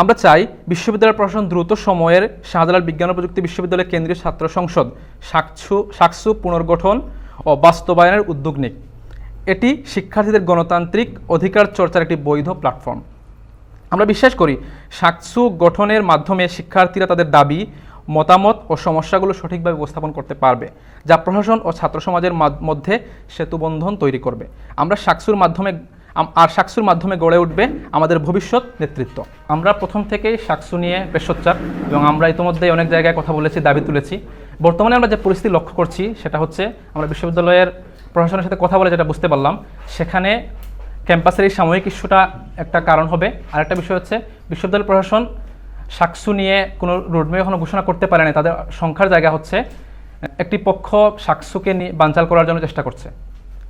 আমরা চাই বিশ্ববিদ্যালয় প্রশাসন দ্রুত সময়ের শাহজালাল বিজ্ঞান ও প্রযুক্তি বিশ্ববিদ্যালয়ের কেন্দ্রীয় ছাত্র সংসদ শাকসু পুনর্গঠন ও বাস্তবায়নের উদ্যোগ নিক। এটি শিক্ষার্থীদের গণতান্ত্রিক অধিকার চর্চার একটি বৈধ প্ল্যাটফর্ম। আমরা বিশ্বাস করি শাকসু গঠনের মাধ্যমে শিক্ষার্থীরা তাদের দাবি, মতামত ও সমস্যাগুলো সঠিকভাবে উপস্থাপন করতে পারবে, যা প্রশাসন ও ছাত্র সমাজের মধ্যে সেতুবন্ধন তৈরি করবে। শাকসুর মাধ্যমে গড়ে উঠবে আমাদের ভবিষ্যৎ নেতৃত্ব। আমরা প্রথম থেকেই শাকসু নিয়ে বেশ সোচ্চার এবং আমরা ইতিমধ্যে অনেক জায়গায় কথা বলেছি, দাবি তুলেছি। বর্তমানে আমরা যে পরিস্থিতি লক্ষ্য করছি সেটা হচ্ছে, আমরা বিশ্ববিদ্যালয়ের প্রশাসনের সাথে কথা বলে যেটা বুঝতে পারলাম, সেখানে ক্যাম্পাসের এই সাময়িক ইস্যুটা একটা কারণ হবে। আরেকটা বিষয় হচ্ছে, বিশ্ববিদ্যালয় প্রশাসন শাকসু নিয়ে কোনো রোডম্যাপ এখনো ঘোষণা করতে পারে না। তাদের সংখ্যার জায়গা হচ্ছে একটি পক্ষ শাকসুকে নিয়ে বানচাল করার জন্য চেষ্টা করছে,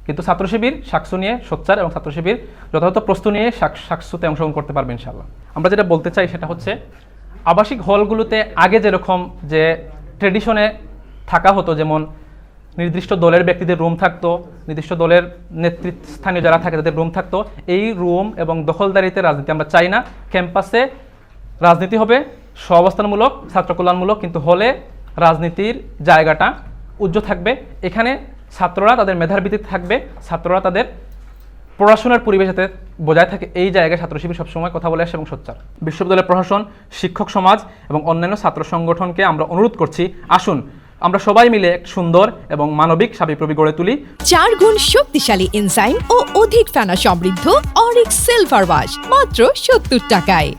কিন্তু ছাত্র শিবির শাকসু নিয়ে সোচ্চার এবং ছাত্র শিবির যথাযথ প্রস্তুতি নিয়ে শাকসুতে অংশগ্রহণ করতে পারবে ইনশাআল্লাহ। আমরা যেটা বলতে চাই সেটা হচ্ছে, আবাসিক হলগুলোতে আগে যেরকম যে ট্রেডিশনে থাকা হতো, যেমন নির্দিষ্ট দলের ব্যক্তিদের রুম থাকতো, নির্দিষ্ট দলের নেতৃস্থানীয় যারা থাকে তাদের রুম থাকতো, এই রুম এবং দখলদারিতে রাজনীতি আমরা চাই না। ক্যাম্পাসে রাজনীতি হবে সহাবস্থানমূলক, ছাত্র কল্যাণমূলক, কিন্তু হলে রাজনীতির জায়গাটা উজ্জ্বল থাকবে। এখানে ছাত্ররা তাদের মেধার ভিত্তিতে থাকবে, ছাত্ররা তাদের পড়াশোনার পরিবেশ যাতে বজায় থাকে, এই জায়গায় ছাত্র শিবির সবসময় কথা বলে আসে এবং সোচ্চার। বিশ্ববিদ্যালয় প্রশাসন, শিক্ষক সমাজ এবং অন্যান্য ছাত্র সংগঠনকে আমরা অনুরোধ করছি, আসুন আমরা সবাই মিলে এক সুন্দর এবং মানবিক সাবিপ্রবি গড়ে তুলি। 4 গুণ শক্তিশালী এনজাইম ও অধিক ফেনা সমৃদ্ধ অরিক সিলভার ওয়াশ মাত্র 70 টাকায়।